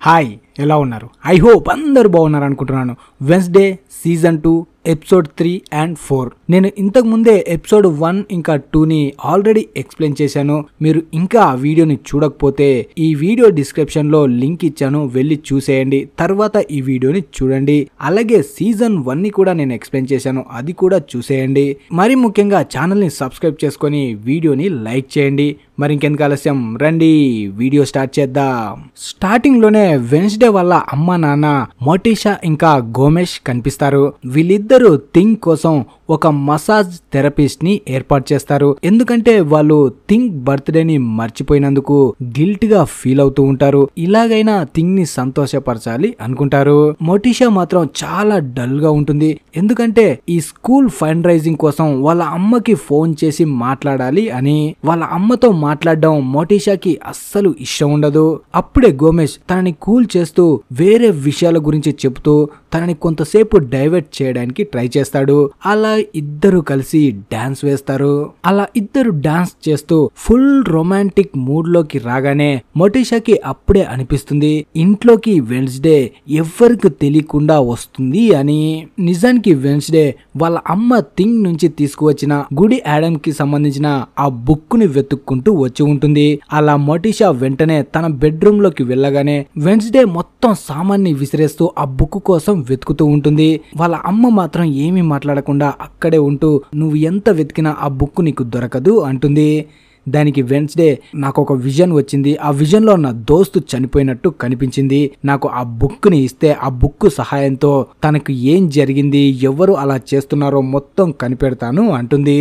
Hi ఎలా ఉన్నారు? I hope అందరూ బాగున్నారు అనుకుంటున్నాను. వెన్స్డే సీజన్ 2 ఎపిసోడ్ 3 and 4 నేను ఇంతకు ముందే ఎపిసోడ్ 1 ఇంకా 2ని ఆల్రెడీ ఎక్స్ప్లెయిన్ చేశాను. మీరు ఇంకా ఆ వీడియోని చూడకపోతే ఈ వీడియో డిస్క్రిప్షన్ లో లింక్ ఇచ్చాను, వెళ్ళి చూసేయండి. తర్వాత ఈ వీడియోని చూడండి. అలాగే సీజన్ 1ని కూడా నేను ఎక్స్ప్లెయిన్ చేశాను, అది కూడా చూసేయండి. మరి ముఖ్యంగా ఛానల్ ని సబ్స్క్రైబ్ చేసుకొని వీడియోని లైక్ చేయండి. మరి ఇంకెందుకు ఆలస్యం, రండి వీడియో స్టార్ట్ చేద్దాం. స్టార్టింగ్ లోనే వెన్స్డే వాళ్ళ అమ్మ నాన్న మోటిషా ఇంకా గోమెష్ కనిపిస్తారు. వీళ్ళిద్దరూ థింగ్ కోసం ఒక మసాజ్ థెరపిస్ట్ ని ఏర్పాటు చేస్తారు. ఎందుకంటే వాళ్ళు థింగ్ బర్త్డేని మర్చిపోయినందుకు గిల్ట్ గా ఫీల్ అవుతూ ఉంటారు. ఇలాగైనా థింగ్ ని సంతోషపరచాలి అనుకుంటారు. మోటిషా మాత్రం చాలా డల్ గా ఉంటుంది. ఎందుకంటే ఈ స్కూల్ ఫండ్ రైజింగ్ కోసం వాళ్ళ అమ్మకి ఫోన్ చేసి మాట్లాడాలి అని. వాళ్ళ అమ్మతో మాట్లాడడం మోటిషాకి అస్సలు ఇష్టం ఉండదు. అప్పుడే గోమెష్ తనని కూల్ చేస్తూ వేరే విషయాల గురించి చెబుతూ తనని కొంతసేపు డైవర్ట్ చేయడానికి ట్రై చేస్తాడు. అలా ఇద్దరు కలిసి డాన్స్ వేస్తారు. అలా ఇద్దరు డాన్స్ చేస్తూ ఫుల్ రొమాంటిక్ మూడ్ లోకి రాగానే మోటిషాకి అప్పుడే అనిపిస్తుంది ఇంట్లోకి వెన్స్డే ఎవ్వరికి తెలియకుండా వస్తుంది అని. నిజానికి వెన్స్డే వాళ్ళ అమ్మ థింగ్ నుంచి తీసుకువచ్చిన గుడి యాడమ్ కి సంబంధించిన ఆ బుక్ ని వెతుక్కుంటూ వచ్చి ఉంటుంది. అలా మోటిషా వెంటనే తన బెడ్రూమ్ లోకి వెళ్ళగానే వెన్స్డే మొత్తం సామాన్ని విసిరేస్తూ ఆ బుక్ కోసం వెతుకుతూ ఉంటుంది. వాళ్ళ అమ్మ మాత్రం ఏమీ మాట్లాడకుండా అక్కడే ఉంటూ నువ్వు ఎంత వెతికినా ఆ బుక్ నీకు దొరకదు అంటుంది. దానికి వెన్స్డే నాకు ఒక విజన్ వచ్చింది, ఆ విజన్ లో నా దోస్తు చనిపోయినట్టు కనిపించింది, నాకు ఆ బుక్ ని ఇస్తే ఆ బుక్ సహాయంతో తనకు ఏం జరిగింది, ఎవరు అలా చేస్తున్నారో మొత్తం కనిపెడతాను అంటుంది.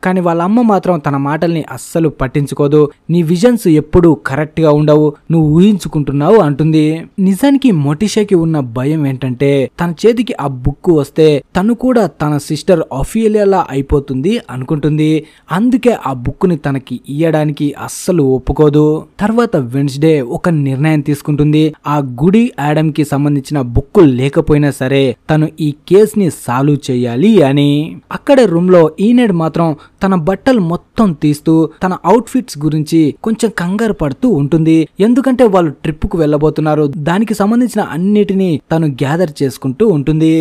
కానీ వాళ్ళ అమ్మ మాత్రం తన మాటల్ని అస్సలు పట్టించుకోదు. నీ విజన్స్ ఎప్పుడు కరెక్ట్ గా ఉండవు, నువ్వు ఊహించుకుంటున్నావు అంటుంది. నిజానికి మోటిషాకి ఉన్న భయం ఏంటంటే తన చేతికి ఆ బుక్ వస్తే తను కూడా తన సిస్టర్ ఆఫియలా అయిపోతుంది అనుకుంటుంది. అందుకే ఆ బుక్ ని తనకి ఇయ్యడానికి అస్సలు ఒప్పుకోదు. తర్వాత వెన్స్డే ఒక నిర్ణయం తీసుకుంటుంది. ఆ గుడి యాడమ్ కి సంబంధించిన బుక్ లేకపోయినా సరే తను ఈ కేస్ ని సాల్వ్ చేయాలి అని. అక్కడే రూమ్ లో ఈనెడ్ మాత్రం తన బట్టలు మొత్తం తీస్తూ తన అవుట్ ఫిట్స్ గురించి కొంచెం కంగారు పడుతూ ఉంటుంది. ఎందుకంటే వాళ్ళు ట్రిప్ కు వెళ్ళబోతున్నారు, దానికి సంబంధించిన అన్నిటినీ తను గ్యాదర్ చేసుకుంటూ ఉంటుంది.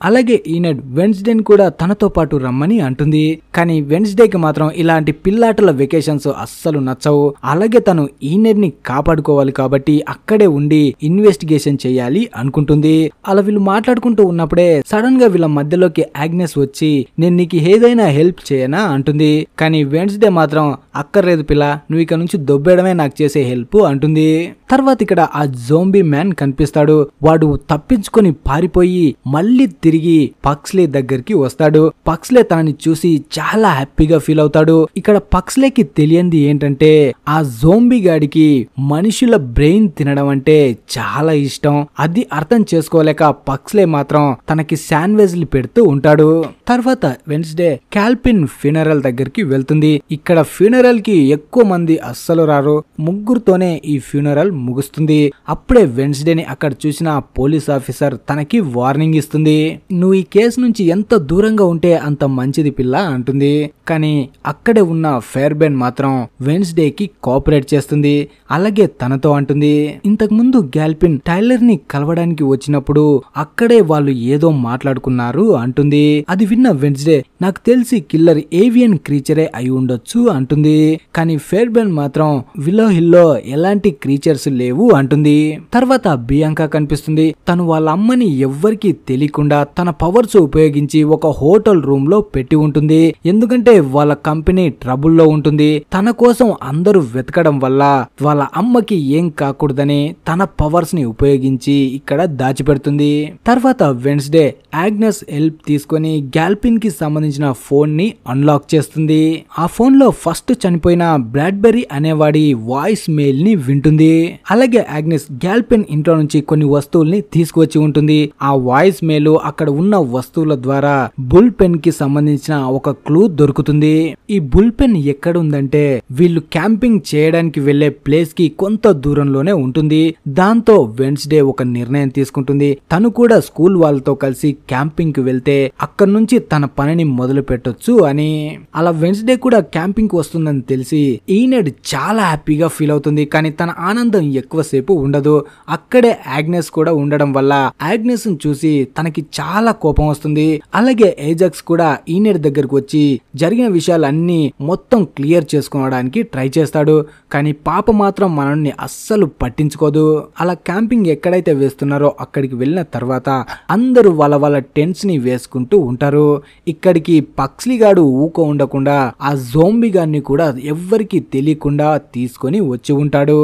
అలాగే ఈనెడ్ వెన్స్డేని కూడా తనతో పాటు రమ్మని అంటుంది. కానీ వెన్స్డేకి మాత్రం ఇలాంటి పిల్లాటల వెకేషన్స్ అస్సలు నచ్చవు. అలాగే తను ఈనెడ్ ని కాపాడుకోవాలి కాబట్టి అక్కడే ఉండి ఇన్వెస్టిగేషన్ చేయాలి అనుకుంటుంది. అలా వీళ్ళు మాట్లాడుకుంటూ ఉన్నప్పుడే సడన్ గా వీళ్ళ మధ్యలోకి ఆగ్నెస్ వచ్చి నేను నీకు ఏదైనా హెల్ప్ చేయనా అంటుంది. కానీ వెన్స్డే మాత్రం అక్కర్లేదు పిల్ల, నువ్వు ఇక నుంచి దొబ్బేయడమే నాకు చేసే హెల్ప్ అంటుంది. తర్వాత ఇక్కడ ఆ జోంబీ మ్యాన్ కనిపిస్తాడు. వాడు తప్పించుకొని పారిపోయి మళ్ళీ తిరిగి పక్స్లే దగ్గరికి వస్తాడు. పక్స్లే తనని చూసి చాలా హ్యాపీగా ఫీల్ అవుతాడు. ఇక్కడ పక్స్లేకి తెలియంది ఏంటంటే ఆ జోంబీ గాడికి మనుషుల బ్రెయిన్ తినడం అంటే చాలా ఇష్టం. అది అర్థం చేసుకోలేక పక్స్లే మాత్రం తనకి శాండ్విచ్లు పెడుతూ ఉంటాడు. తర్వాత వెన్స్డే క్యాల్పిన్ ఫ్యూనరల్ దగ్గరికి వెళ్తుంది. ఇక్కడ ఫ్యూనరల్ కి ఎక్కువ మంది అస్సలు రారు, ముగ్గురుతోనే ఈ ఫ్యూనరల్ ముగుస్తుంది. అప్పుడే వెన్స్డేని అక్కడ చూసిన పోలీస్ ఆఫీసర్ తనకి వార్నింగ్ ఇస్తుంది. నువ్వు ఈ కేసు నుంచి ఎంత దూరంగా ఉంటే అంత మంచిది పిల్ల అంటుంది. కానీ అక్కడే ఉన్న ఫెయిర్బెన్ మాత్రం వెన్స్డే కి కోఆపరేట్ చేస్తుంది. అలాగే తనతో అంటుంది ఇంతకు ముందు క్యాల్పిన్ టైలర్ ని కలవడానికి వచ్చినప్పుడు అక్కడే వాళ్ళు ఏదో మాట్లాడుకున్నారు అంటుంది. అది విన్న వెన్స్డే నాకు తెలిసి కిల్లర్ ఏవియన్ క్రీచరే అయి ఉండొచ్చు అంటుంది. కానీ ఫెయిర్బెన్ మాత్రం విలో హిల్లో ఎలాంటి క్రీచర్స్ లేవు అంటుంది. తర్వాత బియాంకా కనిపిస్తుంది. తను వాళ్ళ అమ్మని ఎవ్వరికి తెలియకుండా తన పవర్స్ ఉపయోగించి ఒక హోటల్ రూమ్ లో పెట్టి ఉంటుంది. ఎందుకంటే వాళ్ళ కంపెనీ ట్రబుల్లో ఉంటుంది. తన కోసం అందరూ వెతకడం వల్ల వాళ్ళ అమ్మకి ఏం కాకూడదని తన పవర్స్ ని ఉపయోగించి ఇక్కడ దాచిపెడుతుంది. తర్వాత వెన్స్డే ఆగ్నెస్ హెల్ప్ తీసుకొని క్యాల్పిన్ కి సంబంధించిన ఫోన్ ని అన్లాక్ చేస్తుంది. ఆ ఫోన్ లో ఫస్ట్ చనిపోయిన బ్రాడ్బెరీ అనేవాడి వాయిస్ మెయిల్ ని వింటుంది. అలాగే ఆగ్నెస్ క్యాల్పిన్ ఇంట్లో నుంచి కొన్ని వస్తువుల్ని తీసుకువచ్చి ఉంటుంది. ఆ వాయిస్ మెయిల్ అక్కడ ఉన్న వస్తువుల ద్వారా బుల్ పెన్ కి సంబంధించిన ఒక క్లూ దొరుకుతుంది. ఈ బుల్ పెన్ ఎక్కడ ఉందంటే వీళ్ళు క్యాంపింగ్ చేయడానికి వెళ్లే ప్లేస్ కి కొంత దూరంలోనే ఉంటుంది. దాంతో వెన్స్డే ఒక నిర్ణయం తీసుకుంటుంది. తను కూడా స్కూల్ వాళ్ళతో కలిసి క్యాంపింగ్ కి వెళ్తే అక్కడ నుంచి తన పనిని మొదలు పెట్టొచ్చు అని. అలా వెన్స్డే కూడా క్యాంపింగ్ కి వస్తుందని తెలిసి ఈనెడ్ చాలా హ్యాపీగా ఫీల్ అవుతుంది. కానీ తన ఆనందం ఎక్కువసేపు ఉండదు. అక్కడే ఆగ్నెస్ కూడా ఉండడం వల్ల ఆగ్నెస్ చూసి తనకి చాలా కోపం వస్తుంది. అలాగే ఏజాక్స్ కూడా ఈనెడ్ దగ్గరకు వచ్చి జరిగిన విషయాలన్నీ మొత్తం క్లియర్ చేసుకోవడానికి ట్రై చేస్తాడు. కానీ పాప మాత్రం మనల్ని అస్సలు పట్టించుకోదు. అలా క్యాంపింగ్ ఎక్కడైతే వేస్తున్నారో అక్కడికి వెళ్ళిన తర్వాత అందరూ వాళ్ళ టెంట్స్ ని వేసుకుంటూ ఉంటారు. ఇక్కడికి పక్స్లీ గాడు ఊకో ఉండకుండా ఆ జోంబీ గాన్ని కూడా ఎవ్వరికి తెలియకుండా తీసుకొని వచ్చి ఉంటాడు.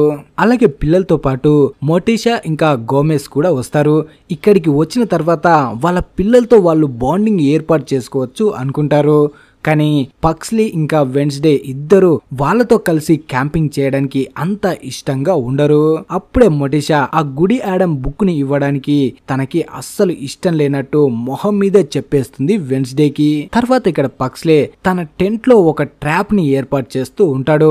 అలాగే పిల్లలతో పాటు మోటిషా ఇంకా గోమెస్ కూడా వస్తారు. ఇక్కడికి వచ్చిన తర్వాత వాళ్ళ పిల్లలతో వాళ్ళు బాండింగ్ ఏర్పాటు చేసుకోవచ్చు అనుకుంటారు. కానీ పక్స్లీ ఇంకా వెన్స్డే ఇద్దరు వాళ్ళతో కలిసి క్యాంపింగ్ చేయడానికి అంత ఇష్టంగా ఉండరు. అప్పుడే మొటిషా ఆ గుడి ఆడమ్ బుక్ ని ఇవ్వడానికి తనకి అస్సలు ఇష్టం లేనట్టు మొహం మీదే చెప్పేస్తుంది వెన్స్డేకి. తర్వాత ఇక్కడ పక్స్లే తన టెంట్ లో ఒక ట్రాప్ ని ఏర్పాటు చేస్తూ ఉంటాడు.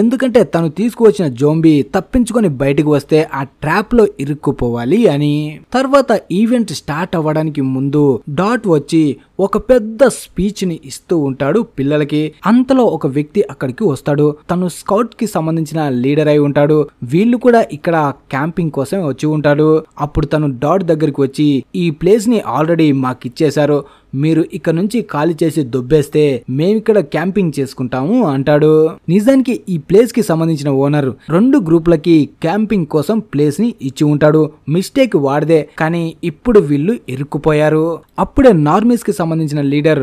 ఎందుకంటే తను తీసుకువచ్చిన జోంబీ తప్పించుకొని బయటకు వస్తే ఆ ట్రాప్ లో ఇరుక్కుపోవాలి అని. తర్వాత ఈవెంట్ స్టార్ట్ అవ్వడానికి ముందు డాట్ వచ్చి ఒక పెద్ద స్పీచ్ ని ఇస్తూ ఉంటాడు పిల్లలకి. అంతలో ఒక వ్యక్తి అక్కడికి వస్తాడు. తను స్కౌట్ కి సంబంధించిన లీడర్ అయి ఉంటాడు. వీళ్ళు కూడా ఇక్కడ క్యాంపింగ్ కోసం వచ్చి ఉంటాడు. అప్పుడు తను డాట్ దగ్గరికి వచ్చి ఈ ప్లేస్ ని ఆల్రెడీ మాకు ఇచ్చేశారు, మీరు ఇక్కడ నుంచి ఖాళీ చేసి దొబ్బేస్తే మేమిక్కడ క్యాంపింగ్ చేసుకుంటాము అంటాడు. నిజానికి ఈ ప్లేస్ కి సంబంధించిన ఓనర్ 2 గ్రూపులకి క్యాంపింగ్ కోసం ప్లేస్ ని ఇచ్చి ఉంటాడు. మిస్టేక్ వాడదే, కానీ ఇప్పుడు వీళ్ళు ఇరుక్కుపోయారు. అప్పుడే నార్మీస్ కి సంబంధించిన లీడర్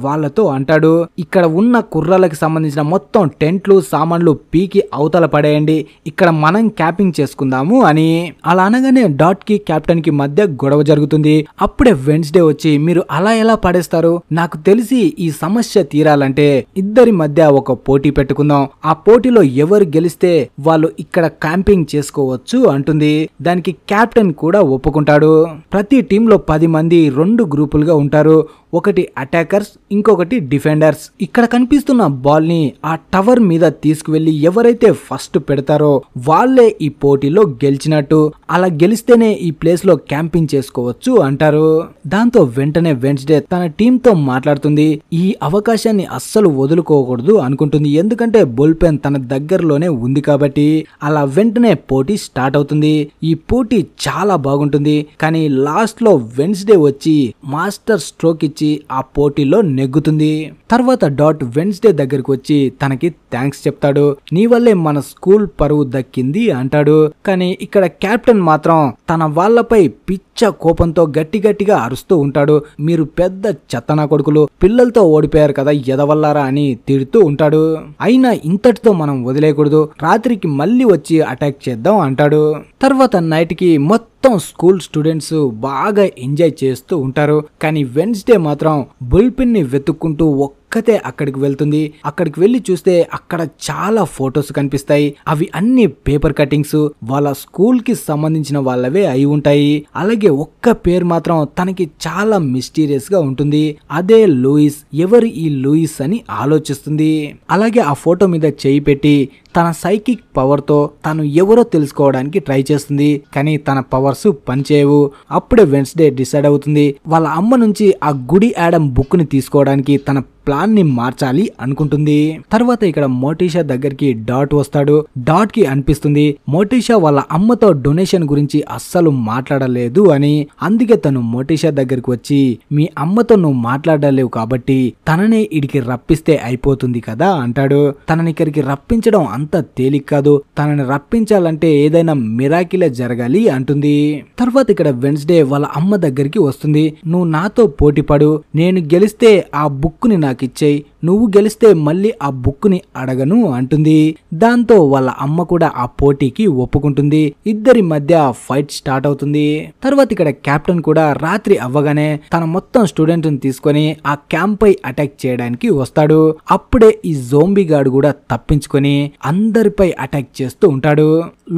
వాళ్ళతో అంటాడు, ఇక్కడ ఉన్న కుర్రాలకి సంబంధించిన మొత్తం టెంట్లు సామాన్లు పీకి అవతల పడేయండి, ఇక్కడ మనం క్యాంపింగ్ చేసుకుందాము అని. అలా అనగానే డాట్ కి కెప్టెన్ కి మధ్య గొడవ జరుగుతుంది. అప్పుడే వెన్స్డే వచ్చి మీరు అలా ఎలా పడేస్తారు, నాకు తెలిసి ఈ సమస్య తీరాలంటే ఇద్దరి మధ్య ఒక పోటీ పెట్టుకుందాం, ఆ పోటీలో ఎవరు గెలిస్తే వాళ్ళు ఇక్కడ క్యాంపింగ్ చేసుకోవచ్చు అంటుంది. దానికి కెప్టెన్ కూడా ఒప్పుకుంటాడు. ప్రతి టీంలో 10 మంది 2 గ్రూపులుగా ఉంటారు. ఒకటి అటాకర్స్, ఇంకొకటి డిఫెండర్స్. ఇక్కడ కనిపిస్తున్న బాల్ ని ఆ టవర్ మీద తీసుకువెళ్లి ఎవరైతే ఫస్ట్ పెడతారో వాళ్ళే ఈ పోటీలో గెలిచినట్టు, అలా గెలిస్తేనే ఈ ప్లేస్ లో క్యాంపింగ్ చేసుకోవచ్చు అంటారు. దాంతో వెంటనే వెన్స్డే తన టీమ్ తో మాట్లాడుతుంది. ఈ అవకాశాన్ని అస్సలు వదులుకోకూడదు అనుకుంటుంది. ఎందుకంటే బుల్ పెన్ తన దగ్గరలోనే ఉంది కాబట్టి. అలా వెంటనే పోటీ స్టార్ట్ అవుతుంది. ఈ పోటీ చాలా బాగుంటుంది. కానీ లాస్ట్ లో వెన్స్డే వచ్చి మాస్టర్ స్ట్రోక్ ఇచ్చి ఆ పోటీలో నెగ్గుతుంది. తర్వాత డాట్ వెన్స్డే దగ్గరికి వచ్చి తనకి థ్యాంక్స్ చెప్తాడు. నీ వల్లే మన స్కూల్ పరువు దక్కింది అంటాడు. కానీ ఇక్కడ కెప్టెన్ మాత్రం తన వాళ్ళపై పిచ్చ కోపంతో గట్టిగా అరుస్తూ ఉంటాడు. మీరు పెద్ద చెత్తనా కొడుకులు, పిల్లలతో ఓడిపోయారు కదా ఎదవల్లారా అని తిడుతూ ఉంటాడు. అయినా ఇంతటితో మనం వదిలేయకూడదు, రాత్రికి మళ్ళీ వచ్చి అటాక్ చేద్దాం అంటాడు. తర్వాత నైట్ కి మొత్తం స్కూల్ స్టూడెంట్స్ బాగా ఎంజాయ్ చేస్తూ ఉంటారు. కానీ వెన్స్డే మాత్రం బుల్పిన్ ని వెతుక్కుంటూ ఒక్కతే అక్కడికి వెళ్తుంది. అక్కడికి వెళ్లి చూస్తే అక్కడ చాలా ఫొటోస్ కనిపిస్తాయి. అవి అన్ని పేపర్ కటింగ్స్, వాళ్ళ స్కూల్ కి సంబంధించిన వాళ్ళవే అయి ఉంటాయి. అలాగే ఒక్క పేరు మాత్రం తనకి చాలా మిస్టీరియస్ గా ఉంటుంది. అదే లూయిస్. ఎవరు ఈ లూయిస్ అని ఆలోచిస్తుంది. అలాగే ఆ ఫోటో మీద చేయి పెట్టి తన సైకిక్ పవర్ తో తను ఎవరో తెలుసుకోవడానికి ట్రై చేస్తుంది. కానీ తన పవర్స్ పనిచేయవు. అప్పుడే వెన్స్డే డిసైడ్ అవుతుంది వాళ్ళ అమ్మ నుంచి ఆ గుడి ఆడమ్ బుక్ ని తీసుకోవడానికి తన ప్లాన్ ని మార్చాలి అనుకుంటుంది. తర్వాత ఇక్కడ మోటిషా దగ్గరికి డాట్ వస్తాడు. డాట్ కి అనిపిస్తుంది మోటిషా వాళ్ళ అమ్మతో డొనేషన్ గురించి అస్సలు మాట్లాడలేదు అని. అందుకే తను మోటిషా దగ్గరికి వచ్చి మీ అమ్మతో నువ్వు మాట్లాడలేవు కాబట్టి తననే ఇడికి రప్పిస్తే అయిపోతుంది కదా అంటాడు. తనని ఇక్కడికి రప్పించడం అంత తేలిక కాదు, తనని రప్పించాలంటే ఏదైనా మిరాకిలే జరగాలి అంటుంది. తర్వాత ఇక్కడ వెన్స్డే వాళ్ళ అమ్మ దగ్గరికి వస్తుంది. నువ్వు నాతో పోటీ పడు, నేను గెలిస్తే ఆ బుక్ ని నాకు ఇచ్చేయి, నువ్వు గెలిస్తే మళ్ళీ ఆ బుక్ ని అడగను అంటుంది. దాంతో వాళ్ళ అమ్మ కూడా ఆ పోటీకి ఒప్పుకుంటుంది. ఇద్దరి మధ్య ఫైట్ స్టార్ట్ అవుతుంది. తర్వాత ఇక్కడ కెప్టెన్ కూడా రాత్రి అవ్వగానే తన మొత్తం స్టూడెంట్ ని తీసుకొని ఆ క్యాంప్ పై అటాక్ చేయడానికి వస్తాడు. అప్పుడే ఈ జోంబీ గాడు కూడా తప్పించుకొని అందరిపై అటాక్ చేస్తూ ఉంటాడు.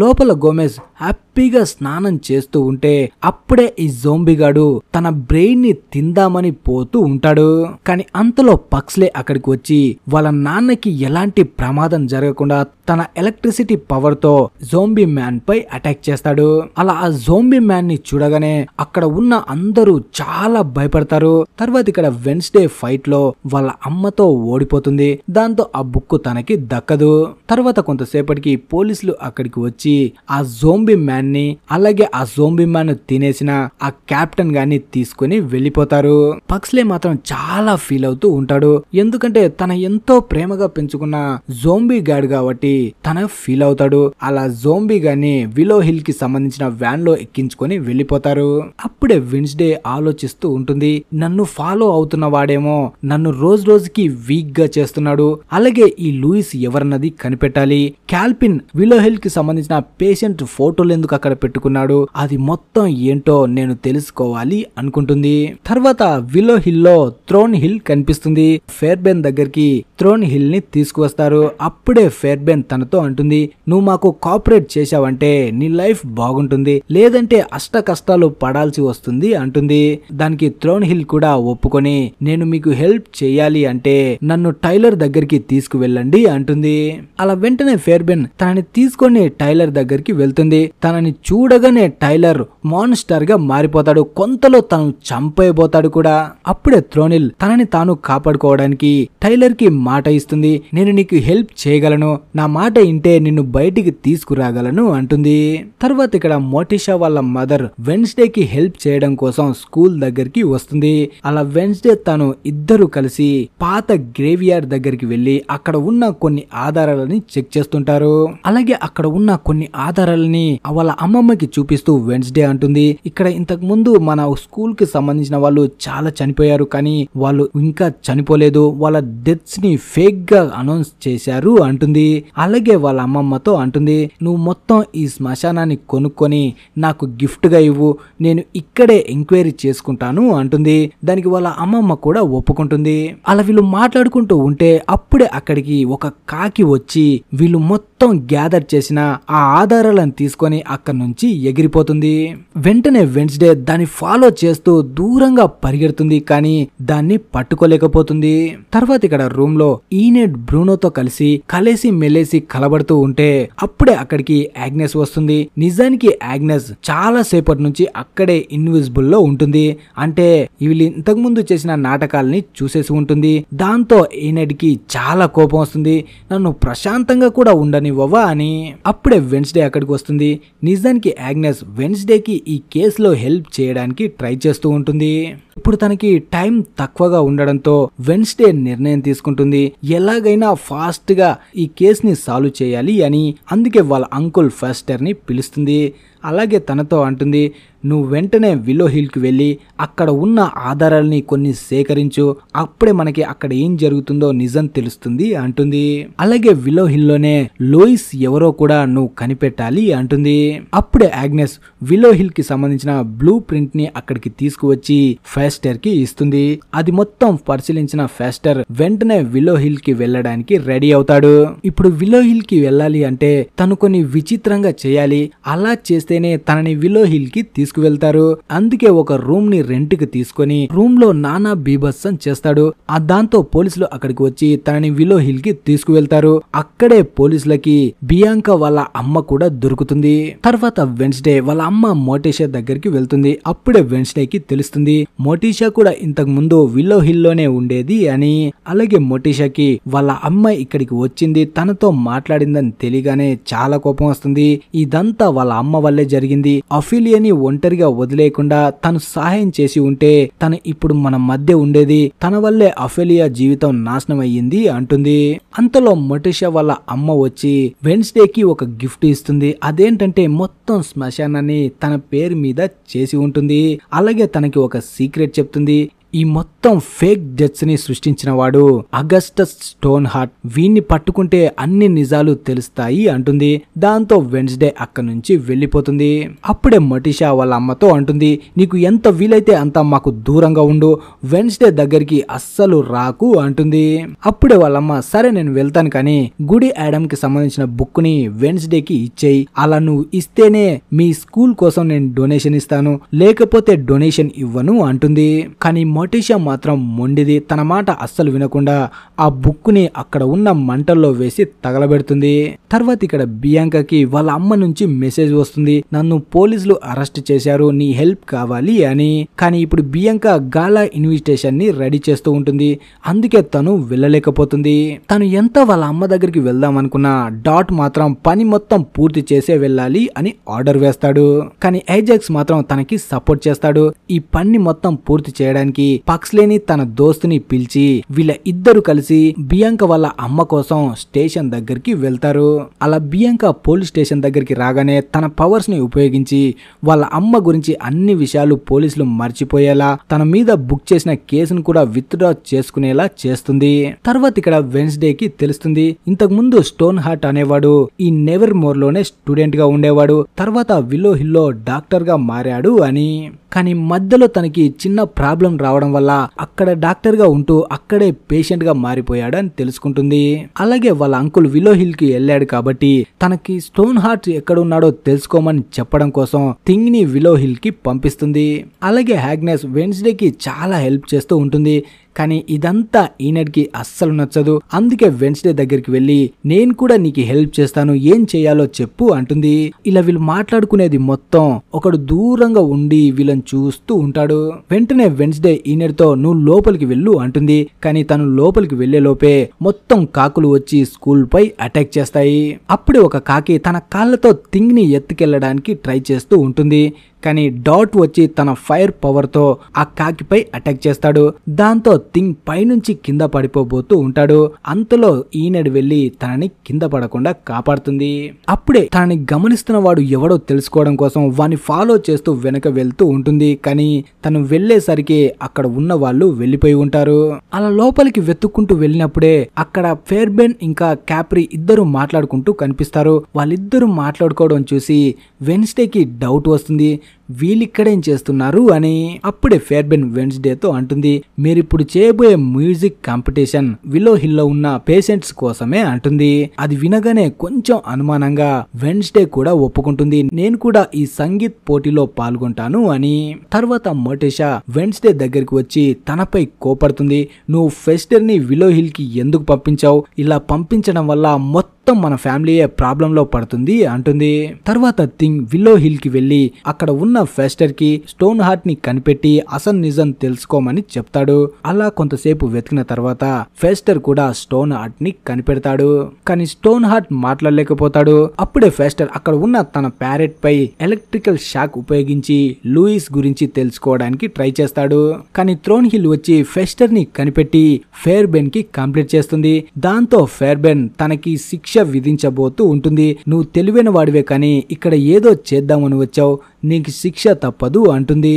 లోపల గోమెజ్ హ్యాపీగా స్నానం చేస్తూ ఉంటే అప్పుడే ఈ జోంబీగాడు తన బ్రెయిన్ ని తిందామని పోతూ ఉంటాడు. కానీ అంతలో పక్స్లే అక్కడికి వచ్చి వాళ్ళ నాన్నకి ఎలాంటి ప్రమాదం జరగకుండా తన ఎలక్ట్రిసిటీ పవర్ తో జోంబీ మ్యాన్ పై అటాక్ చేస్తాడు. అలా ఆ జోంబీ మ్యాన్ ని చూడగానే అక్కడ ఉన్న అందరూ చాలా భయపడతారు. తర్వాత ఇక్కడ వెన్స్డే ఫైట్ లో వాళ్ళ అమ్మతో ఓడిపోతుంది. దాంతో ఆ బుక్ తనకి దక్కదు. తర్వాత కొంతసేపటికి పోలీసులు అక్కడికి వచ్చి ఆ జోంబీ మ్యాన్ ని అలాగే ఆ జోంబీ మ్యాన్ తినేసిన ఆ కెప్టెన్ గాని తీసుకుని వెళ్లిపోతారు. పక్స్లే మాత్రం చాలా ఫీల్ అవుతూ ఉంటాడు. ఎందుకంటే తన ఎంతో ప్రేమగా పెంచుకున్న జోంబీ గాడు కాబట్టి తన ఫీల్ అవుతాడు. అలా జోంబీ గాని విలో హిల్ కి సంబంధించిన వ్యాన్ లో ఎక్కించుకొని వెళ్లిపోతారు. అప్పుడే వెన్స్డే ఆలోచిస్తూ ఉంటుంది, నన్ను ఫాలో అవుతున్న వాడేమో నన్ను రోజు రోజుకి వీక్ గా చేస్తున్నాడు. అలాగే ఈ లూయిస్ ఎవరన్నది కనిపెట్టాలి. క్యాల్పిన్ విలో హిల్ కి సంబంధించిన పేషెంట్ ఫోటోలు ఎందుకు అక్కడ పెట్టుకున్నాడు, అది మొత్తం ఏంటో నేను తెలుసుకోవాలి అనుకుంటుంది. తర్వాత విలో హిల్ లో థ్రోన్ హిల్ కనిపిస్తుంది. ఫేర్బెన్ దగ్గరికి థ్రోన్ హిల్ ని తీసుకువస్తారు. అప్పుడే ఫేర్బెన్ తనతో అంటుంది, నువ్వు మాకు కోఆపరేట్ చేశావంటే నీ లైఫ్ బాగుంటుంది, లేదంటే అష్ట కష్టాలు పడాల్సి వస్తుంది అంటుంది. దానికి థ్రోన్ హిల్ కూడా ఒప్పుకొని నేను మీకు హెల్ప్ చేయాలి అంటే నన్ను టైలర్ దగ్గరికి తీసుకువెళ్ళండి అంటుంది. అలా వెంటనే ఫేర్బెన్ తనని తీసుకొని టైలర్ దగ్గరికి వెళ్తుంది. తనని చూడగానే టైలర్ మాన్స్టర్ గా మారిపోతాడు. కొంతలో తను చంపైపోతాడు కూడా. అప్పుడే థ్రోన్ హిల్ తనని తాను కాపాడుకోవడానికి టైలర్ కి మాట ఇస్తుంది. నేను నీకు హెల్ప్ చేయగలను, నా మాట ఇంటే నిన్ను బయటికి తీసుకురాగలను అంటుంది. తర్వాత ఇక్కడ మోటిషా వాళ్ళ మదర్ వెన్స్డే కి హెల్ప్ చేయడం కోసం స్కూల్ దగ్గరికి వస్తుంది. అలా వెన్స్డే తను ఇద్దరు కలిసి పాత గ్రేవ్యార్డ్ దగ్గరికి వెళ్లి అక్కడ ఉన్న కొన్ని ఆధారాలని చెక్ చేస్తుంటారు. అలాగే అక్కడ ఉన్న కొన్ని ఆధారాలని వాళ్ళ అమ్మమ్మకి చూపిస్తూ వెన్స్డే అంటుంది, ఇక్కడ ఇంతకు ముందు మన స్కూల్ కి సంబంధించిన వాళ్ళు చాలా చనిపోయారు, కానీ వాళ్ళు ఇంకా చనిపోలేదు, వాళ్ళ డెత్స్ ని ఫేక్ గా అనౌన్స్ చేశారు అంటుంది. అలాగే వాళ్ళ అమ్మమ్మతో అంటుంది, నువ్వు మొత్తం ఈ శ్మశానాన్ని కొనుక్కొని నాకు గిఫ్ట్ గా ఇవ్వు, నేను ఇక్కడే ఎంక్వైరీ చేసుకుంటాను అంటుంది. దానికి వాళ్ళ అమ్మమ్మ కూడా ఒప్పుకుంటుంది. అలా వీళ్ళు మాట్లాడుకుంటూ ఉంటే అప్పుడే అక్కడికి ఒక కాకి వచ్చి వీళ్ళు మొత్తం గ్యాదర్ చేసిన ఆ ఆధారాలను తీసుకొని అక్కడి నుంచి ఎగిరిపోతుంది. వెంటనే వెన్స్డే దాన్ని ఫాలో చేస్తూ దూరంగా పరిగెడుతుంది, కానీ దాన్ని పట్టుకోలేకపోతుంది. తర్వాత ఇక్కడ రూమ్ లో ఈనెడ్ బ్రూనోతో కలిసి మెలేసి కలబడుతూ ఉంటే అప్పుడే అక్కడికి ఆగ్నెస్ వస్తుంది. నిజానికి ఆగ్నెస్ చాలా సేపటి నుంచి అక్కడే ఇన్విజిబుల్ లో ఉంటుంది. అంటే వీళ్ళు ఇంతకు ముందు చేసిన నాటకాలని చూసేసి ఉంటుంది. దాంతో ఈనెడ్ కి చాలా కోపం వస్తుంది, నన్ను ప్రశాంతంగా కూడా ఉండనివ్వవా అని. అప్పుడే వెన్స్డే అక్కడికి వస్తుంది. నిజానికి ఆగ్నెస్ వెన్స్డే కి ఈ కేసులో హెల్ప్ చేయడానికి ట్రై చేస్తూ ఉంటుంది. ఇప్పుడు తనకి టైం తక్కువగా ఉండడంతో వెన్స్డే నిర్ణయం తీసుకుంటుంది, ఎలాగైనా ఫాస్ట్ గా ఈ కేసుని సాల్వ్ చేయాలి అని. అందుకే వాళ్ళ అంకుల్ ఫాస్టర్ ని పిలుస్తుంది. అలాగే తనతో అంటుంది, నువ్వు వెంటనే విలో హిల్ కి వెళ్ళి అక్కడ ఉన్న ఆధారాలని కొన్ని సేకరించు, అప్పుడే మనకి అక్కడ ఏం జరుగుతుందో నిజం తెలుస్తుంది అంటుంది. అలాగే విలో హిల్ లోనే లూయిస్ ఎవరో కూడా నువ్వు కనిపెట్టాలి అంటుంది. అప్పుడే ఆగ్నెస్ విలో హిల్ కి సంబంధించిన బ్లూ ప్రింట్ ని అక్కడికి తీసుకువచ్చి ఫాస్టర్ కి ఇస్తుంది. అది మొత్తం పరిశీలించిన ఫాస్టర్ వెంటనే విలో హిల్ కి వెళ్ళడానికి రెడీ అవుతాడు. ఇప్పుడు విలో హిల్ కి వెళ్ళాలి అంటే తను కొన్ని విచిత్రంగా చేయాలి. అలా చేస్తేనే తనని విలో హిల్ కి తీసుకువెళ్తారు. అందుకే ఒక రూమ్ ని రెంట్ కి తీసుకొని రూమ్ లో నానా బీభత్సం చేస్తాడు. దాంతో పోలీసులు అక్కడికి వచ్చి తనని విలో హిల్ కి తీసుకువెళ్తారు. అక్కడే పోలీసులకి బియాంకా వాళ్ళ అమ్మ కూడా దొరుకుతుంది. తర్వాత వెన్స్డే వాళ్ళ అమ్మ మోటిషా దగ్గరికి వెళ్తుంది. అప్పుడే వెన్స్డే కి తెలుస్తుంది మోటిషా కూడా ఇంతకు ముందు విలో హిల్ లోనే ఉండేది అని. అలాగే మోటిషాకి వాళ్ళ అమ్మ ఇక్కడికి వచ్చింది, తనతో మాట్లాడిందని తెలియగానే చాలా కోపం వస్తుంది. ఇదంతా వాళ్ళ అమ్మ వల్లే జరిగింది. అఫీలియాని ఒంటరిగా వదిలేయకుండా తను సహాయం చేసి ఉంటే తను ఇప్పుడు మన మధ్య ఉండేది, తన వల్లే అఫీలియా జీవితం నాశనం అయ్యింది అంటుంది. అంతలో మోటిషా వాళ్ళ అమ్మ వచ్చి వెన్స్డే కి ఒక గిఫ్ట్ ఇస్తుంది. అదేంటంటే మొత్తం శ్మశానాన్ని తన పేరు మీద చేసి ఉంటుంది. అలాగే తనకి ఒక సీక్రెట్ చెప్తుంది, ఈ మొత్తం ఫేక్ డెత్స్ ని సృష్టించిన వాడు అగస్టస్ స్టోన్ హార్ట్, వీన్ని పట్టుకుంటే అన్ని నిజాలు తెలుస్తాయి అంటుంది. దాంతో వెన్స్డే అక్కడి నుంచి వెళ్లిపోతుంది. అప్పుడే మటిషా వాళ్ళ అమ్మతో అంటుంది, నీకు ఎంత వీలైతే అంత మాకు దూరంగా ఉండు, వెన్స్డే దగ్గరికి అస్సలు రాకు అంటుంది. అప్పుడే వాళ్ళమ్మ సరే నేను వెళ్తాను, కానీ గుడి యాడమ్ కి సంబంధించిన బుక్ ని వెన్స్డే కి ఇచ్చేయి, అలా నువ్వు ఇస్తేనే మీ స్కూల్ కోసం నేను డొనేషన్ ఇస్తాను, లేకపోతే డొనేషన్ ఇవ్వను అంటుంది. కానీ మోటిషా మాత్రం మొండిది, తన మాట అస్సలు వినకుండా ఆ బుక్ ని అక్కడ ఉన్న మంటల్లో వేసి తగలబెడుతుంది. తర్వాత ఇక్కడ బియాంకాకి వాళ్ళ అమ్మ నుంచి మెసేజ్ వస్తుంది, నన్ను పోలీసులు అరెస్ట్ చేశారు, నీ హెల్ప్ కావాలి అని. కానీ ఇప్పుడు బియాంకా గాలా ఇన్విటేషన్ ని రెడీ చేస్తూ ఉంటుంది, అందుకే తను వెళ్ళలేకపోతుంది. తను ఎంత వాళ్ళ అమ్మ దగ్గరికి వెళ్దాం అనుకున్నా డాట్ మాత్రం పని మొత్తం పూర్తి చేసే వెళ్ళాలి అని ఆర్డర్ వేస్తాడు. కానీ ఏజాక్స్ మాత్రం తనకి సపోర్ట్ చేస్తాడు. ఈ పని మొత్తం పూర్తి చేయడానికి పక్స్లేని తన దోస్తుని పిలిచి వీళ్ళ ఇద్దరు కలిసి బియాంకా వాళ్ళ అమ్మ కోసం స్టేషన్ దగ్గరికి వెళ్తారు. అలా బియాంకా పోలీస్ స్టేషన్ దగ్గరికి రాగానే తన పవర్స్ ని ఉపయోగించి వాళ్ళ అమ్మ గురించి అన్ని విషయాలు పోలీసులు మర్చిపోయేలా, తన మీద బుక్ చేసిన కేసును కూడా విత్డ్రా చేసుకునేలా చేస్తుంది. తర్వాత ఇక్కడ వెన్స్డే కి తెలుస్తుంది, ఇంతకు ముందు స్టోన్ హార్ట్ అనేవాడు ఈ నెవర్ మోర్ లోనే స్టూడెంట్ గా ఉండేవాడు, తర్వాత విలో హిల్ లో డాక్టర్ గా మారాడు అని. కానీ మధ్యలో తనకి చిన్న ప్రాబ్లం రావడం వల్ల అక్కడ డాక్టర్ గా ఉంటూ అక్కడే పేషెంట్ గా మారిపోయాడు అని తెలుసుకుంటుంది. అలాగే వాళ్ళ అంకుల్ విలో హిల్ కి వెళ్ళాడు కాబట్టి తనకి స్టోన్ హార్ట్ ఎక్కడ ఉన్నాడో తెలుసుకోమని చెప్పడం కోసం థింగ్ ని విలో హిల్ కి పంపిస్తుంది. అలాగే హ్యాగ్నెస్ వెన్స్డే కి చాలా హెల్ప్ చేస్తూ ఉంటుంది. కానీ ఇదంతా ఈనెడ్ కి అస్సలు నచ్చదు. అందుకే వెన్స్డే దగ్గరికి వెళ్లి నేను కూడా నీకు హెల్ప్ చేస్తాను, ఏం చేయాలో చెప్పు అంటుంది. ఇలా వీళ్ళు మాట్లాడుకునేది మొత్తం ఒకడు దూరంగా ఉండి వీళ్ళని చూస్తూ ఉంటాడు. వెంటనే వెన్స్డే ఈనెడ్ తో నువ్వు లోపలికి వెళ్ళు అంటుంది. కానీ తను లోపలికి వెళ్లే లోపే మొత్తం కాకులు వచ్చి స్కూల్ పై అటాక్ చేస్తాయి. అప్పుడే ఒక కాకి తన కాళ్ళతో థింగ్ ని ఎత్తుకెళ్లడానికి ట్రై చేస్తూ ఉంటుంది. కానీ డాట్ వచ్చి తన ఫైర్ పవర్ తో ఆ కాకిపై అటాక్ చేస్తాడు. దాంతో థింగ్ పైనుంచి కింద పడిపోబోతూ ఉంటాడు. అంతలో ఈనెడ్ వెళ్లి తనని కింద పడకుండా కాపాడుతుంది. అప్పుడే తనని గమనిస్తున్న వాడు ఎవడో తెలుసుకోవడం కోసం వాని ఫాలో చేస్తూ వెనక వెళ్తూ ఉంటుంది. కానీ తను వెళ్లేసరికి అక్కడ ఉన్న వాళ్ళు వెళ్లిపోయి ఉంటారు. అలా లోపలికి వెతుక్కుంటూ వెళ్ళినప్పుడే అక్కడ ఫేర్బెన్ ఇంకా క్యాప్రీ ఇద్దరు మాట్లాడుకుంటూ కనిపిస్తారు. వాళ్ళిద్దరూ మాట్లాడుకోవడం చూసి వెన్స్డేకి డౌట్ వస్తుంది, వీళ్ళిక్కడేం చేస్తున్నారు అని. అప్పుడే ఫేర్బెన్ వెన్స్డేతో అంటుంది, మీరిప్పుడు చేయబోయే మ్యూజిక్ కాంపిటీషన్ విలో హిల్ లో ఉన్న పేషెంట్స్ కోసమే అంటుంది. అది వినగానే కొంచెం అనుమానంగా వెన్స్డే కూడా ఒప్పుకుంటుంది, నేను కూడా ఈ సంగీత్ పోటీలో పాల్గొంటాను అని. తర్వాత మోటిషా వెన్స్డే దగ్గరికి వచ్చి తనపై కోపడుతుంది, నువ్వు ఫెస్టర్ ని విలో హిల్ కి ఎందుకు పంపించావు, ఇలా పంపించడం వల్ల మొత్తం మన ఫ్యామిలీయే ప్రాబ్లం లో పడుతుంది అంటుంది. తర్వాత థింగ్ విలో హిల్ కి వెళ్లి అక్కడ ఉన్న ఫెస్టర్ కి స్టోన్ హార్ట్ ని కనిపెట్టి అసలు నిజం తెలుసుకోమని చెప్తాడు. అలా కొంతసేపు వెతికిన తర్వాత ఫెస్టర్ కూడా స్టోన్ హార్ట్ ని కనిపెడతాడు. కానీ స్టోన్ హార్ట్ మాట్లాడలేకపోతాడు. అప్పుడే ఫెస్టర్ అక్కడ ఉన్న తన ప్యారెట్ పై ఎలక్ట్రికల్ షాక్ ఉపయోగించి లూయిస్ గురించి తెలుసుకోవడానికి ట్రై చేస్తాడు. కానీ థ్రోన్ హిల్ వచ్చి ఫెస్టర్ ని కనిపెట్టి ఫేర్బెన్ కి కంప్లీట్ చేస్తుంది. దాంతో ఫేర్బెన్ తనకి శిక్ష విధించబోతూ ఉంటుంది, నువ్వు తెలివైన వాడివే కానీ ఇక్కడ ఏదో చేద్దామని వచ్చావు, నీకు శిక్ష తప్పదు అంటుంది.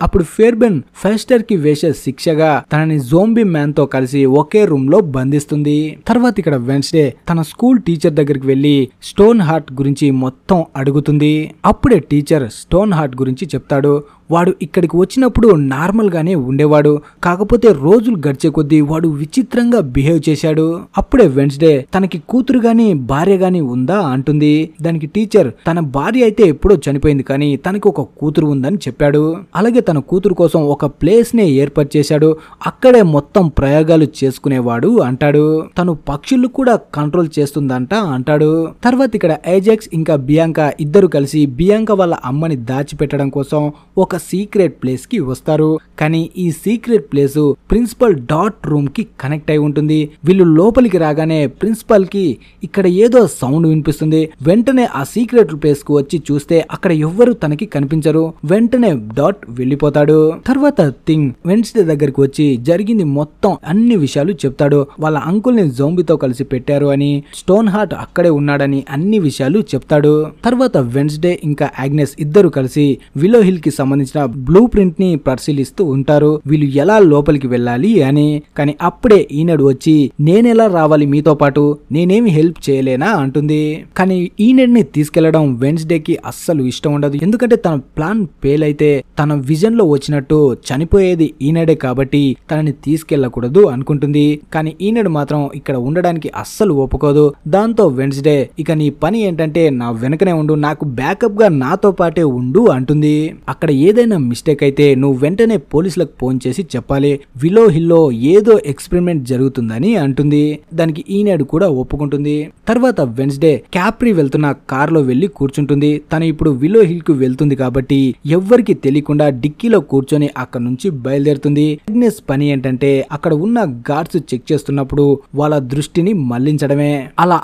అప్పుడు ఫేర్బెన్ ఫెస్టర్ కి వేసే శిక్షగా తనని జోంబీ మ్యాన్ తో కలిసి ఒకే రూమ్ లో బంధిస్తుంది. తర్వాత ఇక్కడ వెన్స్డే తన స్కూల్ టీచర్ దగ్గరికి వెళ్లి స్టోన్ హార్ట్ గురించి మొత్తం అడుగుతుంది. అప్పుడే టీచర్ స్టోన్ హార్ట్ గురించి చెప్తాడు, వాడు ఇక్కడికి వచ్చినప్పుడు నార్మల్ గానే ఉండేవాడు, కాకపోతే రోజులు గడిచే కొద్దీ వాడు విచిత్రంగా బిహేవ్ చేశాడు. అప్పుడే వెన్స్డే తనకి కూతురు గాని భార్య గాని ఉందా అంటుంది. దానికి టీచర్ తన భార్య అయితే ఎప్పుడో చనిపోయింది కానీ తనకి ఒక కూతురు ఉందని చెప్పాడు. అలాగే తన కూతురు కోసం ఒక ప్లేస్ నే ఏర్పాటు చేశాడు, అక్కడే మొత్తం ప్రయోగాలు చేసుకునేవాడు అంటాడు. తను పక్షులు కూడా కంట్రోల్ చేస్తుందంట అంటాడు. తర్వాత ఇక్కడ ఏజాక్స్ ఇంకా బియాంకా ఇద్దరు కలిసి బియాంకా వాళ్ళ అమ్మని దాచిపెట్టడం కోసం ఒక సీక్రెట్ ప్లేస్ కి వస్తారు. కానీ ఈ secret place principal dot room కి కనెక్ట్ అయి ఉంటుంది. వీళ్ళు లోపలికి రాగానే ప్రిన్సిపల్ కి ఇక్కడ ఏదో సౌండ్ వినిపిస్తుంది. వెంటనే ఆ సీక్రెట్ ప్లేస్ కు వచ్చి చూస్తే అక్కడ ఎవ్వరు తనకి కనిపించరు. కనిపించరు. వెంటనే డాట్ వెళ్ళిపోతాడు. తర్వాత థింగ్ వెన్స్డే దగ్గరికి వచ్చి జరిగింది మొత్తం అన్ని విషయాలు చెప్తాడు. వాళ్ళ అంకుల్ ని జోంబీతో కలిసి పెట్టారు అని, స్టోన్ హార్ట్ అక్కడే ఉన్నాడని అన్ని విషయాలు చెప్తాడు. తర్వాత వెన్స్డే ఇంకా ఆగ్నెస్ ఇద్దరు కలిసి విలో హిల్ కి సంబంధించిన బ్లూ ప్రింట్ ని పరిశీలిస్తూ ఉంటారు, వీళ్ళు ఎలా లోపలికి వెళ్ళాలి అని. కానీ అప్పుడే ఈనెడ్ వచ్చి నేనెలా రావాలి మీతో పాటు, నేనేమి హెల్ప్ చేయలేనా అంటుంది. కానీ ఈనెడ్ ని తీసుకెళ్లడం వెన్స్డేకి అస్సలు ఇష్టం ఉండదు. ఎందుకంటే తన ప్లాన్ ఫెయిల్ అయితే తన విజన్ లో వచ్చినట్టు చనిపోయేది ఈనెడే కాబట్టి తనని తీసుకెళ్లకూడదు అనుకుంటుంది. కానీ ఈనెడ్ మాత్రం ఇక్కడ ఉండడానికి అస్సలు ఒప్పుకోదు. దాంతో వెన్స్డే ఇక నీ పని ఏంటంటే నా వెనకనే ఉండు, నాకు బ్యాకప్ గా నాతో పాటే ఉండు అంటుంది. అక్కడ ఏదైనా మిస్టేక్ అయితే నువ్వు వెంటనే పోలీసులకు ఫోన్ చేసి చెప్పాలి, విలో హిల్లో ఏదో ఎక్స్పెరిమెంట్ జరుగుతుందని అంటుంది. దానికి ఈనెడ్ కూడా ఒప్పుకుంటుంది. తర్వాత వెన్స్డే క్యాప్రీ వెళ్తున్న కార్ లో వెళ్లి కూర్చుంటుంది. తను ఇప్పుడు విలో హిల్ కు వెళ్తుంది కాబట్టి ఎవ్వరికి తెలియకుండా డిక్కీలో కూర్చొని అక్కడ నుంచి బయలుదేరుతుంది. ఆగ్నెస్ పని ఏంటంటే అక్కడ ఉన్న గార్డ్స్ చెక్ చేస్తున్నప్పుడు వాళ్ళ దృష్టిని మళ్లించడమే. అలా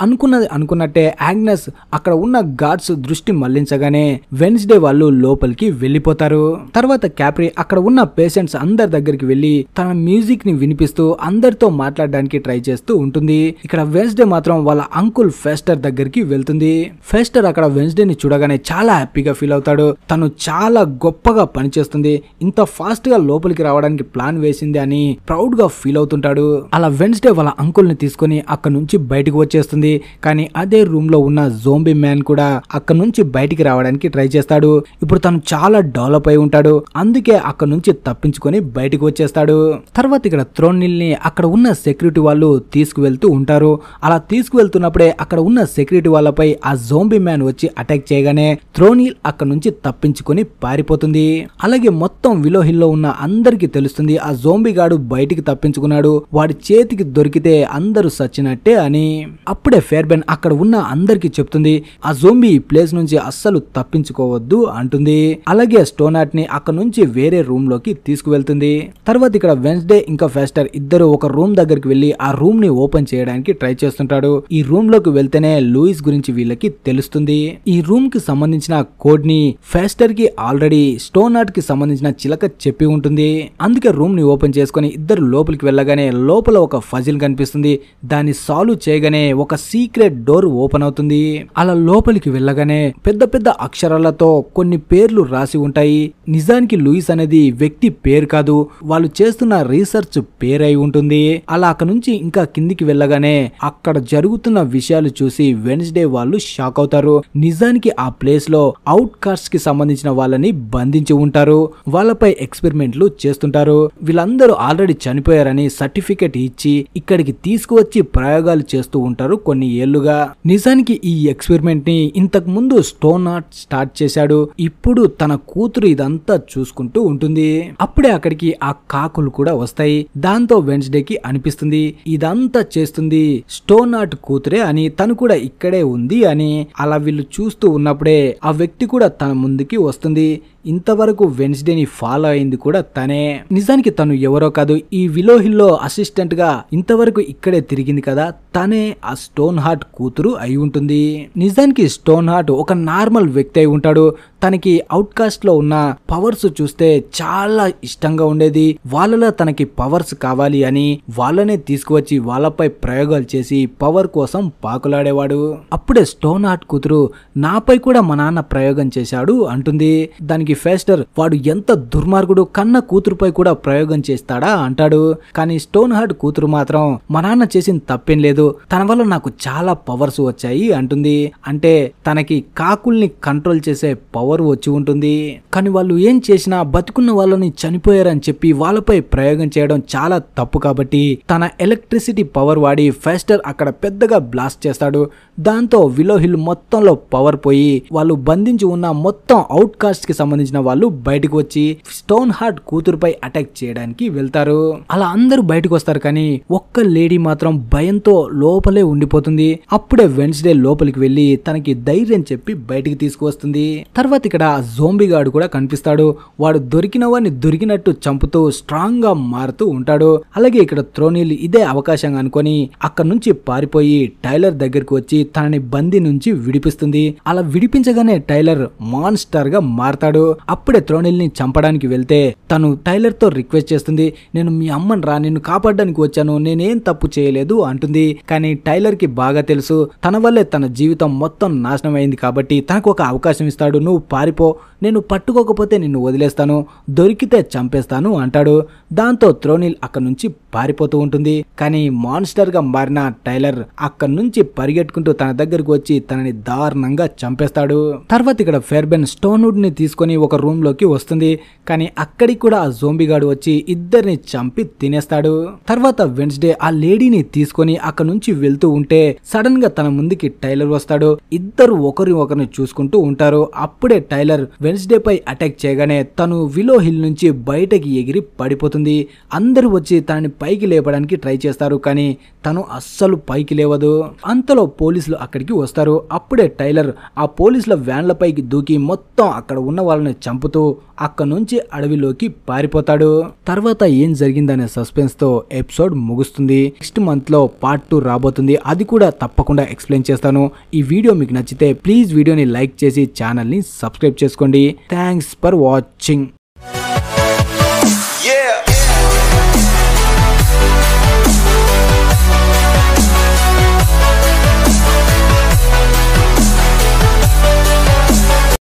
అనుకున్నట్టే ఆగ్నెస్ అక్కడ ఉన్న గార్డ్స్ దృష్టి మళ్లించగానే వెన్స్డే వాళ్ళు లోపలికి వెళ్లిపోతారు. తర్వాత క్యాప్రీ అక్కడ ఉన్న పేషెంట్స్ అందరి దగ్గరికి వెళ్లి తన మ్యూజిక్ ని వినిపిస్తూ అందరితో మాట్లాడడానికి ట్రై చేస్తూ ఉంటుంది. ఇక్కడ వెన్స్డే మాత్రం వాళ్ళ అంకుల్ ఫెస్టర్ దగ్గరికి వెళ్తుంది. ఫెస్టర్ అక్కడ వెన్స్డే ని చూడగానే చాలా హ్యాపీగా ఫీల్ అవుతాడు. తను చాలా గొప్పగా పనిచేస్తుంది, ఇంత ఫాస్ట్ గా లోపలికి రావడానికి ప్లాన్ వేసింది అని ప్రౌడ్ గా ఫీల్ అవుతుంటాడు. అలా వెన్స్డే వాళ్ళ అంకుల్ ని తీసుకుని అక్కడ నుంచి బయటకు వచ్చేస్తుంది. కానీ అదే రూమ్ లో ఉన్న జోంబీ మ్యాన్ కూడా అక్కడ నుంచి బయటికి రావడానికి ట్రై చేస్తాడు. ఇప్పుడు తను చాలా డెవలప్ అయి ఉంటాడు, అందుకే అక్కడ నుంచి తప్పించుకొని బయటకు వచ్చేస్తాడు. తర్వాత ఇక్కడ థ్రోనిల్ ని అక్కడ ఉన్న సెక్యూరిటీ వాళ్ళు తీసుకువెళ్తూ ఉంటారు. అలా తీసుకువెళ్తున్నప్పుడే అక్కడ ఉన్న సెక్యూరిటీ వాళ్ళపై ఆ జోంబీ మ్యాన్ వచ్చి అటాక్ చేయగానే థ్రోనిల్ అక్కడ నుంచి తప్పించుకొని పారిపోతుంది. అలాగే మొత్తం విలో హిల్ లో ఉన్న అందరికి తెలుస్తుంది ఆ జోంబీ గాడు బయటికి తప్పించుకున్నాడు, వాడి చేతికి దొరికితే అందరూ సచ్చినట్టే అని. అప్పుడే ఫెయిర్బెన్ అక్కడ ఉన్న అందరికి చెప్తుంది ఆ జోంబీ ఈ ప్లేస్ నుంచి అస్సలు తప్పించుకోవద్దు అంటుంది. అలాగే స్టోన్ హార్ట్ ని అక్కడ నుంచి వేరే రూమ్ లోకి తీసుకువెళ్తుంది. తర్వాత ఇక్కడ వెన్స్డే ఇంకా ఫెస్టర్ ఇద్దరు ఒక రూమ్ దగ్గరికి వెళ్లి ఆ రూమ్ ని ఓపెన్ చేయడానికి ట్రై చేస్తుంటాడు. ఈ రూమ్ లోకి వెళ్తేనే లూయిస్ గురించి వీళ్ళకి తెలుస్తుంది. ఈ రూమ్ కి సంబంధించిన కోడ్ ని ఫెస్టర్ కి ఆల్రెడీ స్టోన్ హార్ట్ కి సంబంధించిన చిలక చెప్పి ఉంటుంది. అందుకే రూమ్ ని ఓపెన్ చేసుకుని ఇద్దరు లోపలికి వెళ్ళగానే లోపల ఒక ఫజిల్ కనిపిస్తుంది. దాన్ని సాల్వ్ చేయగానే ఒక సీక్రెట్ డోర్ ఓపెన్ అవుతుంది. అలా లోపలికి వెళ్ళగానే పెద్ద పెద్ద అక్షరాలతో కొన్ని పేర్లు రాసి ఉంటాయి. నిజానికి లూయిస్ అనేది వ్యక్తి పేరు కాదు, వాళ్ళు చేస్తున్న రీసెర్చ్ పేరై ఉంటుంది. అలా అక్కడ నుంచి ఇంకా కిందికి వెళ్ళగానే అక్కడ జరుగుతున్న విషయాలు చూసి వెన్స్డే వాళ్ళు షాక్ అవుతారు. నిజానికి ఆ ప్లేస్ లో అవుట్ కాస్ట్ కి సంబంధించిన వాళ్ళని బంధించి ఉంటారు, వాళ్ళపై ఎక్స్పెరిమెంట్లు చేస్తుంటారు. వీళ్ళందరూ ఆల్రెడీ చనిపోయారని సర్టిఫికెట్ ఇచ్చి ఇక్కడికి తీసుకువచ్చి ప్రయోగాలు చేస్తూ ఉంటారు కొన్ని ఏళ్లుగా. నిజానికి ఈ ఎక్స్పెరిమెంట్ ని ఇంతకు ముందు స్టోన్ హార్ట్ స్టార్ట్ చేశాడు, ఇప్పుడు తన కూతురు ఇదంతా చూసుకుంటూ ఉంటుంది. అప్పుడే అక్కడికి ఆ కాకులు కూడా వస్తాయి. దాంతో వెన్స్డేకి అనిపిస్తుంది ఇదంతా చేస్తుంది స్టోన్ హార్ట్ కూతురే అని, తను కూడా ఇక్కడే ఉంది అని. అలా వీళ్ళు చూస్తూ ఉన్నప్పుడే ఆ వ్యక్తి కూడా తన ముందుకి వస్తుంది. ఇంతవరకు వెన్స్డేని ఫాలో అయింది కూడా తనే. నిజానికి తను ఎవరో కాదు, ఈ విలో హిల్ లో అసిస్టెంట్ గా ఇంతవరకు ఇక్కడే తిరిగింది కదా, తనే ఆ స్టోన్ హార్ట్ కూతురు అయి ఉంటుంది. నిజానికి స్టోన్ హార్ట్ ఒక నార్మల్ వ్యక్తి అయి ఉంటాడు. తనకి అవుట్ కాస్ట్ లో ఉన్న పవర్స్ చూస్తే చాలా ఇష్టంగా ఉండేది. వాళ్ళలో తనకి పవర్స్ కావాలి అని వాళ్ళనే తీసుకువచ్చి వాళ్ళపై ప్రయోగాలు చేసి పవర్ కోసం పాకులాడేవాడు. అప్పుడే స్టోన్ హార్ట్ కూతురు నాపై కూడా మా నాన్న ప్రయోగం చేశాడు అంటుంది. దానికి ఫెస్టర్ వాడు ఎంత దుర్మార్గుడు, కన్న కూతురుపై కూడా ప్రయోగం చేస్తాడా అంటాడు. కానీ స్టోన్ హార్ట్ కూతురు మాత్రం మా నాన్న చేసిన తప్పేం లేదు, తన వల్ల నాకు చాలా పవర్స్ వచ్చాయి అంటుంది. అంటే తనకి కాకుల్ని కంట్రోల్ చేసే పవర్ వచ్చి ఉంటుంది. కానీ వాళ్ళు ఏం చేసినా బతుకున్న వాళ్ళని చనిపోయారని చెప్పి వాళ్ళపై ప్రయోగం చేయడం చాలా తప్పు కాబట్టి తన ఎలక్ట్రిసిటీ పవర్ వాడి ఫెస్టర్ అక్కడ పెద్దగా బ్లాస్ట్ చేస్తాడు. దాంతో విలో హిల్ మొత్తంలో పవర్ పోయి వాళ్ళు బంధించి ఉన్న మొత్తం అవుట్ కాస్ట్ కి సంబంధించిన వాళ్ళు బయటకు వచ్చి స్టోన్ హార్ట్ కూతురుపై అటాక్ చేయడానికి వెళ్తారు. అలా అందరూ బయటకు వస్తారు. కానీ ఒక్క లేడీ మాత్రం భయంతో లోపలే ఉండిపోతుంది. అప్పుడే వెన్స్డే లోపలికి వెళ్లి తనకి ధైర్యం చెప్పి బయటికి తీసుకువస్తుంది. తర్వాత ఇక్కడ జోంబీ గాడు కూడా కనిపిస్తాడు. వాడు దొరికిన వాడిని దొరికినట్టు చంపుతూ స్ట్రాంగ్ గా మారుతూ ఉంటాడు. అలాగే ఇక్కడ థ్రోనిల్ ఇదే అవకాశంగా అనుకొని అక్కడ నుంచి పారిపోయి టైలర్ దగ్గరకు వచ్చి తనని బందీ నుంచి విడిపిస్తుంది. అలా విడిపించగానే టైలర్ మాన్స్టర్ మాన్స్టర్ గా మారతాడు. అప్పుడే థ్రోనిల్ ని చంపడానికి వెళ్తే తను టైలర్ తో రిక్వెస్ట్ చేస్తుంది, నేను మీ అమ్మని రా, నిన్ను కాపాడడానికి వచ్చాను, నేనేం తప్పు చేయలేదు అంటుంది. కానీ టైలర్ కి బాగా తెలుసు తన వల్లే తన జీవితం మొత్తం నాశనం అయింది కాబట్టి తనకు ఒక అవకాశం ఇస్తాడు. నువ్వు పారిపో, నేను పట్టుకోకపోతే నిన్ను వదిలేస్తాను, దొరికితే చంపేస్తాను అంటాడు. దాంతో థ్రోనిల్ అక్కడి నుంచి పారిపోతూ ఉంటుంది. కానీ మాన్స్టర్ గా మారిన టైలర్ అక్కడి నుంచి పరిగెట్టుకుంటూ తన దగ్గరకు వచ్చి తనని దారుణంగా చంపేస్తాడు. తర్వాత ఇక్కడ ఫెర్బెన్ స్టోన్వుడ్ ని తీసుకొని ఒక రూమ్ లోకి వస్తుంది. కానీ అక్కడికి కూడా ఆ జోంబీగాడు వచ్చి ఇద్దరిని చంపి తినేస్తాడు. తర్వాత వెన్స్డే ఆ లేడీని తీసుకొని అక్కడ నుంచి వెళ్తూ ఉంటే సడన్ గా తన ముందుకి టైలర్ వస్తాడు. ఇద్దరు ఒకరిని చూసుకుంటూ ఉంటారు. అప్పుడే టైలర్ వెన్స్డే పై అటాక్ చేయగానే తను విలో హిల్ నుంచి బయటకి ఎగిరి పడిపోతుంది. అందరూ వచ్చి తనని పైకి లేపడానికి ట్రై చేస్తారు. కానీ తను అస్సలు పైకి లేవదు. అంతలో పోలీసులు అక్కడికి వస్తారు. అప్పుడే టైలర్ ఆ పోలీసుల వ్యాన్ల పైకి దూకి మొత్తం అక్కడ ఉన్న వాళ్ళని చంపుతూ అక్కడ నుంచి అడవిలోకి పారిపోతాడు. తర్వాత ఏం జరిగిందనే సస్పెన్స్ తో ఎపిసోడ్ ముగుస్తుంది. నెక్స్ట్ మంత్ లో పార్ట్ 2 రాబోతుంది. అది కూడా తప్పకుండా ఎక్స్ప్లెయిన్ చేస్తాను. ఈ వీడియో మీకు నచ్చితే ప్లీజ్ వీడియోని లైక్ చేసి ఛానల్ ని సబ్స్క్రైబ్ చేసుకోండి. Thanks for watching.